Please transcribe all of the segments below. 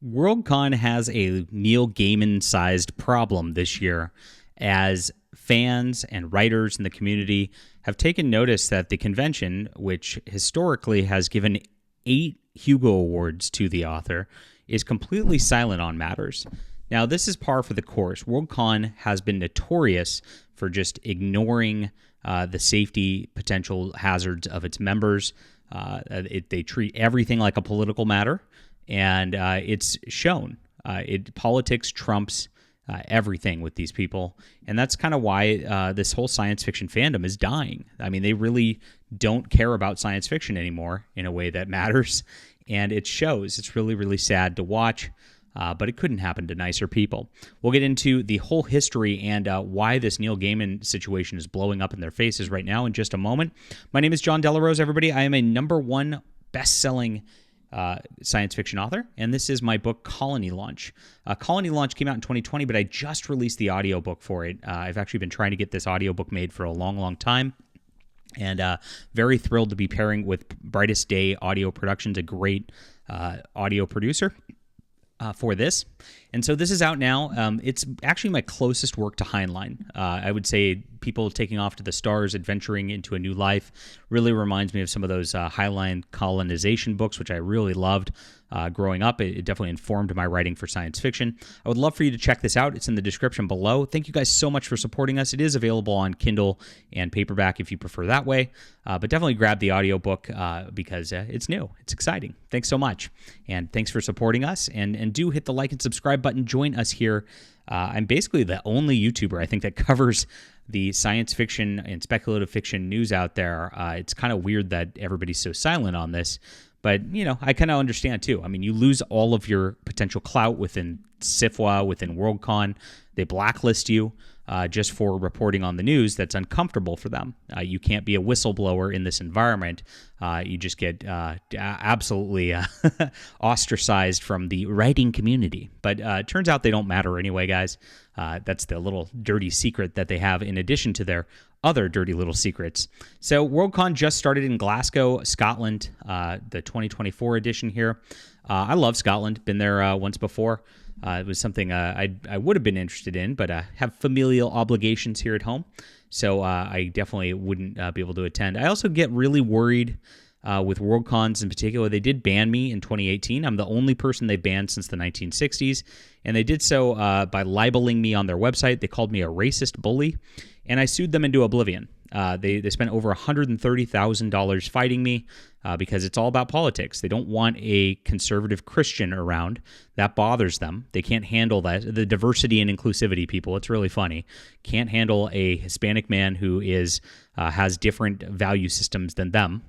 Worldcon has a Neil Gaiman-sized problem this year as fans and writers in the community have taken notice that the convention, which historically has given 8 Hugo Awards to the author, is completely silent on matters. Now, this is par for the course. Worldcon has been notorious for just ignoring the safety potential hazards of its members. They treat everything like a political matter, and it's shown. Politics trumps everything with these people, and that's kind of why this whole science fiction fandom is dying. I mean, they really don't care about science fiction anymore in a way that matters, and it shows. It's really, really sad to watch, but it couldn't happen to nicer people. We'll get into the whole history and why this Neil Gaiman situation is blowing up in their faces right now in just a moment. My name is John Delarose, everybody. I am a #1 best-selling science fiction author, and this is my book Colony Launch. Colony Launch came out in 2020, but I just released the audiobook for it. I've actually been trying to get this audiobook made for a long, long time, and very thrilled to be pairing with Brightest Day Audio Productions, a great audio producer for this. And so this is out now. It's actually my closest work to Heinlein. I would say people taking off to the stars, adventuring into a new life, really reminds me of some of those Heinlein colonization books, which I really loved growing up. It definitely informed my writing for science fiction. I would love for you to check this out. It's in the description below. Thank you guys so much for supporting us. It is available on Kindle and paperback if you prefer that way. But definitely grab the audiobook because it's new. It's exciting. Thanks so much. And thanks for supporting us. And do hit the like and subscribe button. Join us here. I'm basically the only YouTuber, I think, that covers the science fiction and speculative fiction news out there. It's kind of weird that everybody's so silent on this. But, I kind of understand, too. I mean, you lose all of your potential clout within SIFWA, within Worldcon. They blacklist you just for reporting on the news that's uncomfortable for them. You can't be a whistleblower in this environment. You just get absolutely ostracized from the writing community. But it turns out they don't matter anyway, guys. That's the little dirty secret that they have in addition to their other dirty little secrets. So Worldcon just started in Glasgow, Scotland, the 2024 edition here. I love Scotland. Been there once before. It was something I would have been interested in, but have familial obligations here at home. So I definitely wouldn't be able to attend. I also get really worried with Worldcons in particular. They did ban me in 2018. I'm the only person they banned since the 1960s. And they did so by libeling me on their website. They called me a racist bully. And I sued them into oblivion. They spent over $130,000 fighting me because it's all about politics. They don't want a conservative Christian around. That bothers them. They can't handle that. The diversity and inclusivity people, it's really funny, can't handle a Hispanic man who has different value systems than them.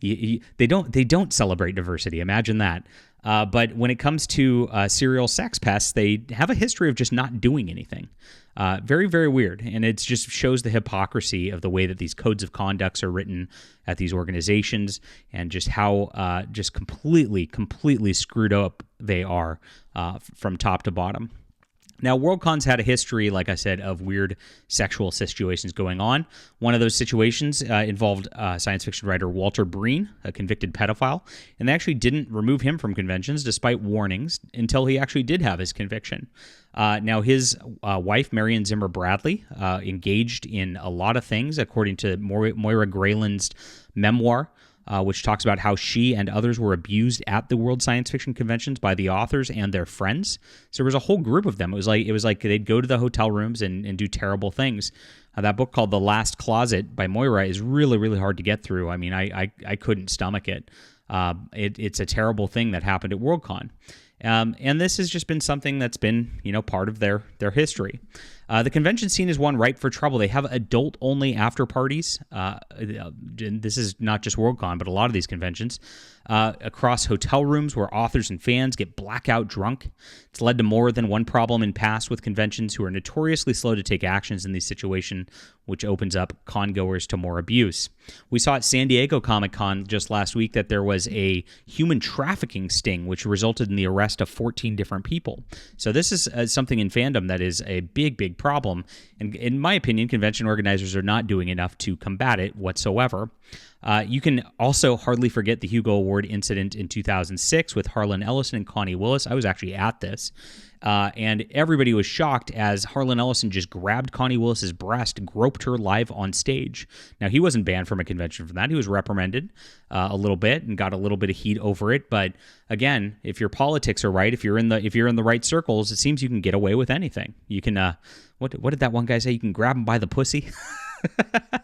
They don't celebrate diversity. Imagine that. But when it comes to serial sex pests, they have a history of just not doing anything. Very, very weird. And it just shows the hypocrisy of the way that these codes of conducts are written at these organizations and just how just completely screwed up they are from top to bottom. Now, Worldcon's had a history, like I said, of weird sexual situations going on. One of those situations involved science fiction writer Walter Breen, a convicted pedophile, and they actually didn't remove him from conventions despite warnings until he actually did have his conviction. Now, his wife, Marion Zimmer Bradley, engaged in a lot of things, according to Moira Grayland's memoir, which talks about how she and others were abused at the World Science Fiction Conventions by the authors and their friends. So there was a whole group of them. It was like they'd go to the hotel rooms and do terrible things. That book called The Last Closet by Moira is really, really hard to get through. I mean, I couldn't stomach it. It's a terrible thing that happened at Worldcon. And this has just been something that's been, part of their history. The convention scene is one ripe for trouble. They have adult-only after-parties. This is not just Worldcon, but a lot of these conventions. Across hotel rooms where authors and fans get blackout drunk. It's led to more than one problem in past with conventions who are notoriously slow to take actions in these situations, which opens up con-goers to more abuse. We saw at San Diego Comic-Con just last week that there was a human trafficking sting, which resulted in the arrest of 14 different people. So this is something in fandom that is a big, big problem. And in my opinion, convention organizers are not doing enough to combat it whatsoever. You can also hardly forget the Hugo Award incident in 2006 with Harlan Ellison and Connie Willis. I was actually at this. And everybody was shocked as Harlan Ellison just grabbed Connie Willis's breast, groped her live on stage. Now, he wasn't banned from a convention for that. He was reprimanded a little bit and got a little bit of heat over it. But again, if your politics are right, if you're in the right circles, it seems you can get away with anything. You can what did that one guy say? You can grab him by the pussy.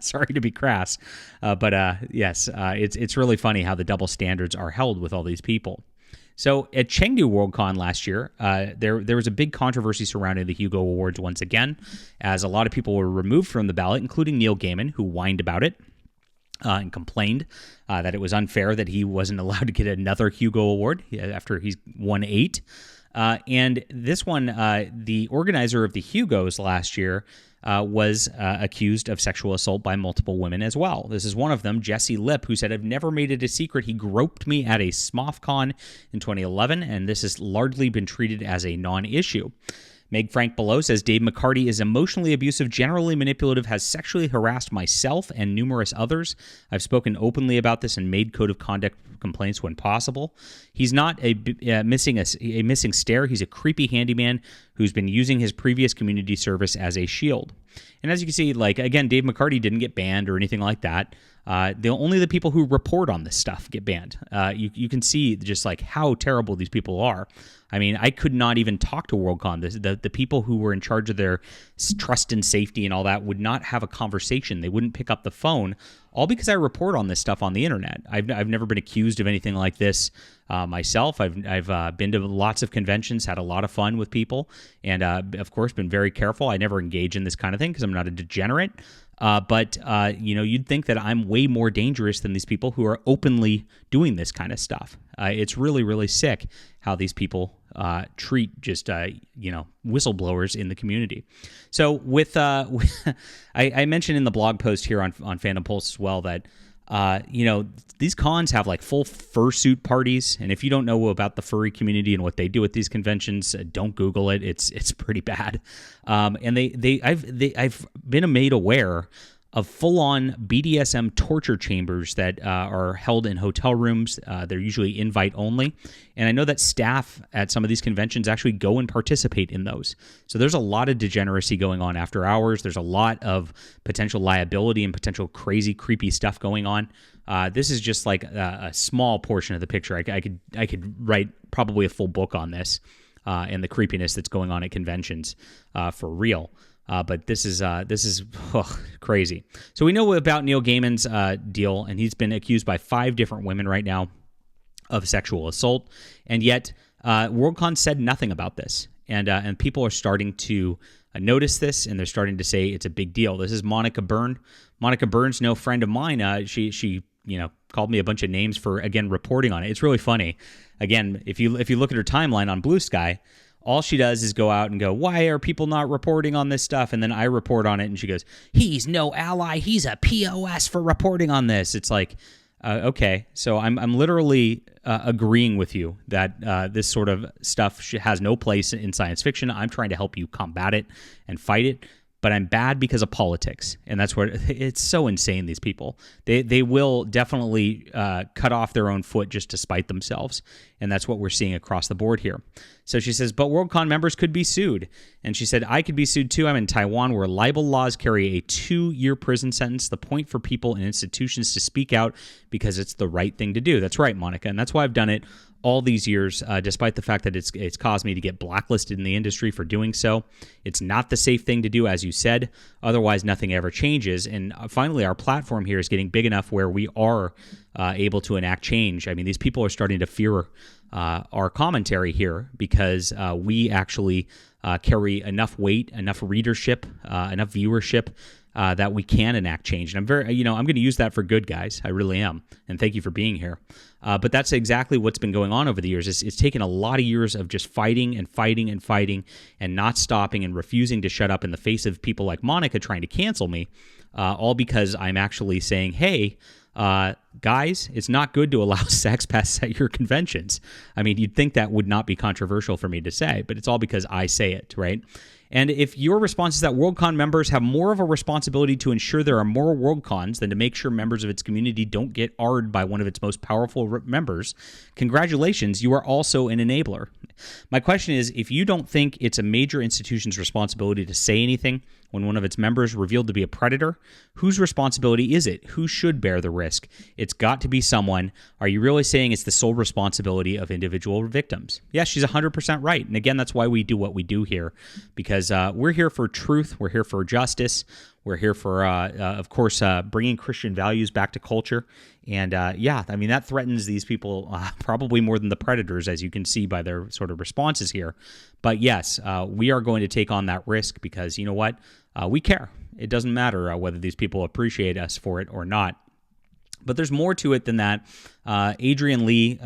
Sorry to be crass, but yes, it's really funny how the double standards are held with all these people. So at Chengdu Worldcon last year, there was a big controversy surrounding the Hugo Awards once again, as a lot of people were removed from the ballot, including Neil Gaiman, who whined about it and complained that it was unfair that he wasn't allowed to get another Hugo Award after he's won 8. And this one, the organizer of the Hugos last year was accused of sexual assault by multiple women as well. This is one of them, Jessie Lipp, who said, "I've never made it a secret. He groped me at a SMOFCon in 2011, and this has largely been treated as a non-issue." Meg Frank below says, "Dave McCarty is emotionally abusive, generally manipulative, has sexually harassed myself and numerous others. I've spoken openly about this and made code of conduct complaints when possible. He's not a missing stare. He's a creepy handyman who's been using his previous community service as a shield." And as you can see, like, again, Dave McCarty didn't get banned or anything like that. Only the people who report on this stuff get banned. You can see just like how terrible these people are. I mean, I could not even talk to Worldcon. The people who were in charge of their trust and safety and all that would not have a conversation. They wouldn't pick up the phone, all because I report on this stuff on the internet. I've never been accused of anything like this myself. I've been to lots of conventions, had a lot of fun with people, and of course been very careful. I never engage in this kind of thing because I'm not a degenerate. But you'd think that I'm way more dangerous than these people who are openly doing this kind of stuff. It's really, really sick how these people treat just whistleblowers in the community. So with I mentioned in the blog post here on Fandom Pulse as well that these cons have like full fursuit parties, and if you don't know about the furry community and what they do at these conventions, don't Google it. It's pretty bad. And I've been made aware of full-on BDSM torture chambers that are held in hotel rooms. They're usually invite-only. And I know that staff at some of these conventions actually go and participate in those. So there's a lot of degeneracy going on after hours. There's a lot of potential liability and potential crazy, creepy stuff going on. This is just like a small portion of the picture. I could write probably a full book on this and the creepiness that's going on at conventions for real. But this is crazy. So we know about Neil Gaiman's deal, and he's been accused by 5 different women right now of sexual assault, and yet Worldcon said nothing about this, and people are starting to notice this, and they're starting to say it's a big deal. This is Monica Byrne. Monica Byrne's no friend of mine. She called me a bunch of names for, again, reporting on it. It's really funny. Again, if you look at her timeline on Blue Sky, all she does is go out and go, "Why are people not reporting on this stuff?" And then I report on it, and she goes, "He's no ally. He's a POS for reporting on this." It's like, okay, so I'm literally agreeing with you that this sort of stuff has no place in science fiction. I'm trying to help you combat it and fight it, but I'm bad because of politics, and that's what it's so insane. These people, they will definitely cut off their own foot just to spite themselves, and that's what we're seeing across the board here. So she says, but Worldcon members could be sued, and she said, I could be sued too. I'm in Taiwan, where libel laws carry a 2-year prison sentence. The point for people and institutions to speak out because it's the right thing to do. That's right, Monica, and that's why I've done it all these years, despite the fact that it's caused me to get blacklisted in the industry for doing so. It's not the safe thing to do, as you said. Otherwise, nothing ever changes. And finally, our platform here is getting big enough where we are able to enact change. I mean, these people are starting to fear our commentary here because we actually carry enough weight, enough readership, enough viewership that we can enact change. And I'm I'm going to use that for good, guys. I really am. And thank you for being here. But that's exactly what's been going on over the years. It's taken a lot of years of just fighting and fighting and fighting and not stopping and refusing to shut up in the face of people like Monica trying to cancel me, all because I'm actually saying, hey, guys, it's not good to allow sex pests at your conventions. I mean, you'd think that would not be controversial for me to say, but it's all because I say it, right? And if your response is that Worldcon members have more of a responsibility to ensure there are more Worldcons than to make sure members of its community don't get AR'd by one of its most powerful members, congratulations, you are also an enabler. My question is, if you don't think it's a major institution's responsibility to say anything when one of its members revealed to be a predator, whose responsibility is it? Who should bear the risk? It's got to be someone. Are you really saying it's the sole responsibility of individual victims? Yes, she's 100% right. And again, that's why we do what we do here, because we're here for truth. We're here for justice. We're here for, of course, bringing Christian values back to culture. And yeah, I mean, that threatens these people probably more than the predators, as you can see by their sort of responses here. But yes, we are going to take on that risk because, you know what? We care. It doesn't matter whether these people appreciate us for it or not. But there's more to it than that. Adrienne Lee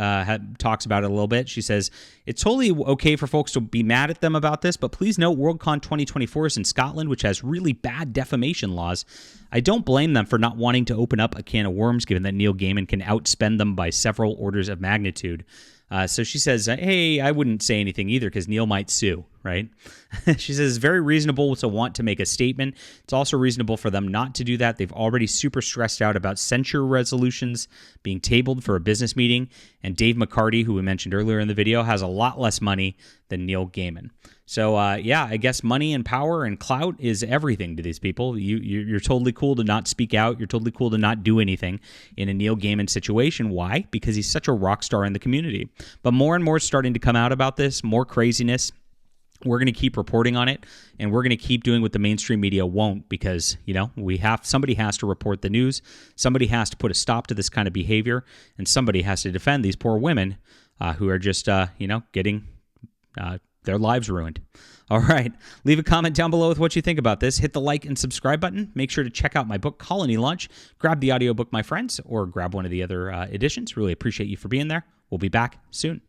talks about it a little bit. She says, it's totally okay for folks to be mad at them about this, but please note Worldcon 2024 is in Scotland, which has really bad defamation laws. I don't blame them for not wanting to open up a can of worms, given that Neil Gaiman can outspend them by several orders of magnitude. So she says, hey, I wouldn't say anything either because Neil might sue, right? She says, it's very reasonable to want to make a statement. It's also reasonable for them not to do that. They've already super stressed out about censure resolutions being tabled for a business meeting. And Dave McCarty, who we mentioned earlier in the video, has a lot less money than Neil Gaiman. So, yeah, I guess money and power and clout is everything to these people. You're totally cool to not speak out. You're totally cool to not do anything in a Neil Gaiman situation. Why? Because he's such a rock star in the community. But more and more is starting to come out about this, more craziness. We're going to keep reporting on it, and we're going to keep doing what the mainstream media won't because, you know, somebody has to report the news, somebody has to put a stop to this kind of behavior, and somebody has to defend these poor women who are just, getting their lives ruined. All right. Leave a comment down below with what you think about this. Hit the like and subscribe button. Make sure to check out my book, Colony Launch. Grab the audiobook, my friends, or grab one of the other editions. Really appreciate you for being there. We'll be back soon.